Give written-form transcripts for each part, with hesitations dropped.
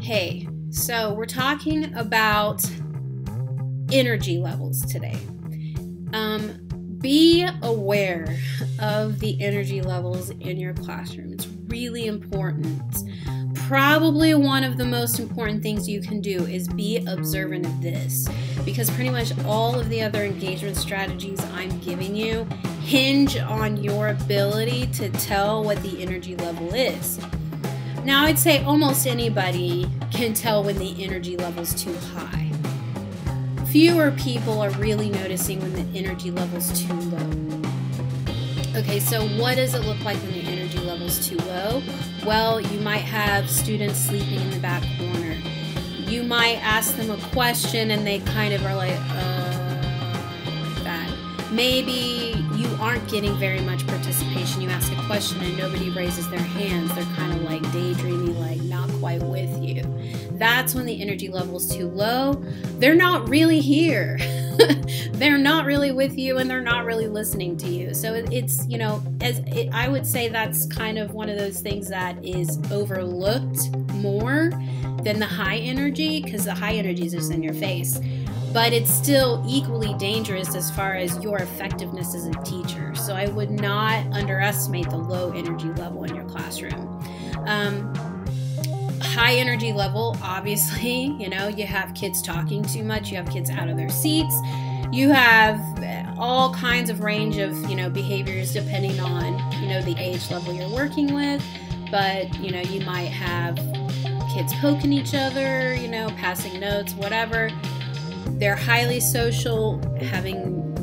Hey, so we're talking about energy levels today. Be aware of the energy levels in your classroom. It's really important. Probably one of the most important things you can do is be observant of this, because pretty much all of the other engagement strategies I'm giving you hinge on your ability to tell what the energy level is. Now, I'd say almost anybody can tell when the energy level's too high. Fewer people are really noticing when the energy level's too low. Okay, so what does it look like when the energy level's too low? Well, you might have students sleeping in the back corner. You might ask them a question and they kind of are like that. Maybe you aren't getting very much participation. You ask a question and nobody raises their hands. They're kind of like daydreaming, like not quite with you. That's when the energy level's too low. They're not really here. They're not really with you, and they're not really listening to you. So it's, I would say that's kind of one of those things that is overlooked more than the high energy, because the high energy is just in your face. But it's still equally dangerous as far as your effectiveness as a teacher. So I would not underestimate the low energy level in your classroom. High energy level, obviously, you have kids talking too much, you have kids out of their seats, you have all kinds of range of, behaviors depending on, the age level you're working with. But, you might have kids poking each other, passing notes, whatever. They're highly social, having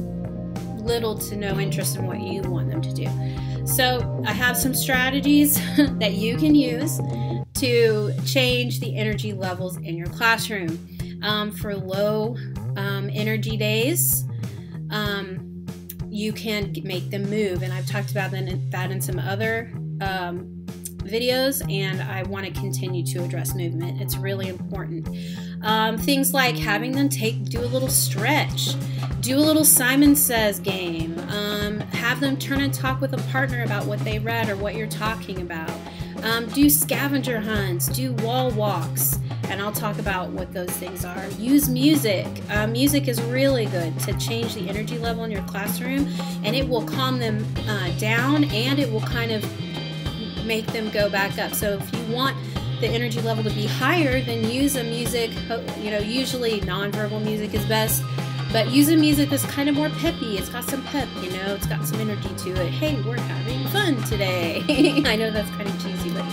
little to no interest in what you want them to do. So I have some strategies that you can use to change the energy levels in your classroom. For low energy days, you can make them move. And I've talked about that in some other videos, and I want to continue to address movement. It's really important. Things like having them do a little stretch, do a little Simon Says game, have them turn and talk with a partner about what they read or what you're talking about. Do scavenger hunts, do wall walks, and I'll talk about what those things are. Use music. Music is really good to change the energy level in your classroom, and it will calm them down, and it will kind of make them go back up. So if you want the energy level to be higher, then use a music, usually nonverbal music is best, but use a music that's kind of more peppy. It's got some pep, it's got some energy to it. Hey, we're having fun today. I know that's kind of cheesy, but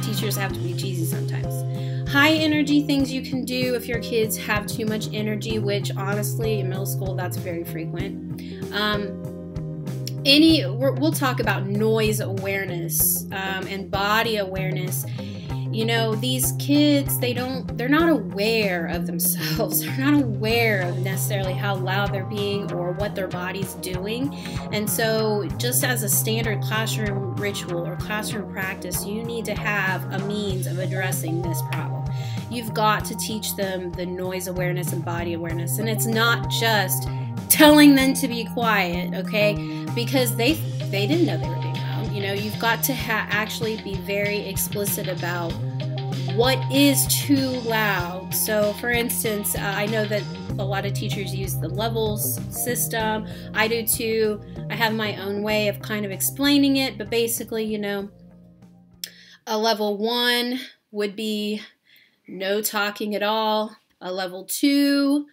teachers have to be cheesy sometimes. High energy things you can do if your kids have too much energy, which honestly in middle school that's very frequent. We'll talk about noise awareness and body awareness. These kids, they're not aware of themselves. They're not aware of necessarily how loud they're being or what their body's doing. And so just as a standard classroom ritual or classroom practice, you need to have a means of addressing this problem. You've got to teach them the noise awareness and body awareness. And it's not just telling them to be quiet, okay? Because they didn't know they were being loud. You've got to actually be very explicit about what is too loud. So for instance, I know that a lot of teachers use the levels system. I do too. I have my own way of kind of explaining it, but basically, a level 1 would be no talking at all. A level 2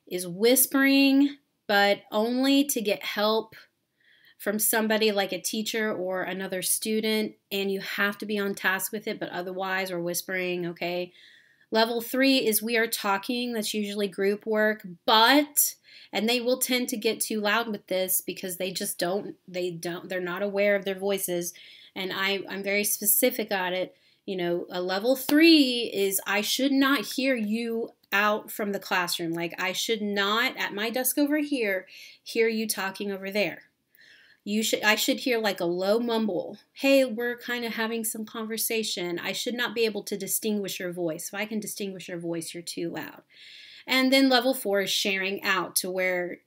is whispering, but only to get help from somebody like a teacher or another student, and you have to be on task with it, but otherwise we're whispering, okay? Level 3 is we are talking. That's usually group work, and they will tend to get too loud with this because they're not aware of their voices, and I'm very specific on it. A level 3 is I should not hear you out from the classroom. Like I should not, at my desk over here, hear you talking over there. I should hear like a low mumble. Hey, we're kind of having some conversation. I should not be able to distinguish your voice. If I can distinguish your voice, you're too loud. And then level 4 is sharing out to where,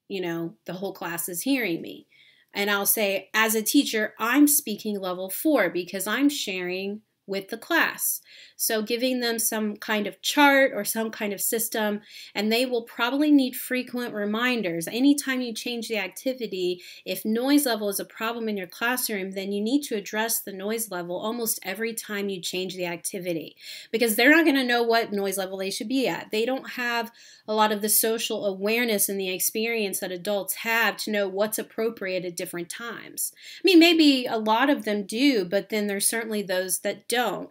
the whole class is hearing me. And I'll say, as a teacher, I'm speaking level 4 because I'm sharing with the class. So giving them some kind of chart or some kind of system, and they will probably need frequent reminders. Anytime you change the activity, if noise level is a problem in your classroom, then you need to address the noise level almost every time you change the activity, because they're not going to know what noise level they should be at. They don't have a lot of the social awareness and the experience that adults have to know what's appropriate at different times. I mean, maybe a lot of them do, but then there's certainly those that don't.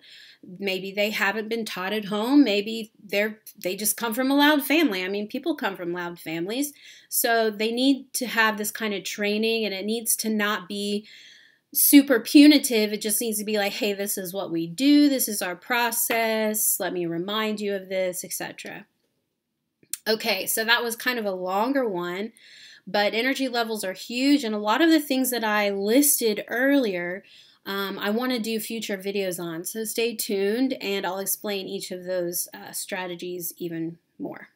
Maybe they haven't been taught at home. Maybe they just come from a loud family. I mean, people come from loud families. So they need to have this kind of training, and it needs to not be super punitive. It just needs to be like, hey, this is what we do. This is our process. Let me remind you of this, etc. Okay, so that was kind of a longer one, but energy levels are huge, and a lot of the things that I listed earlier, I want to do future videos on. So stay tuned, and I'll explain each of those strategies even more.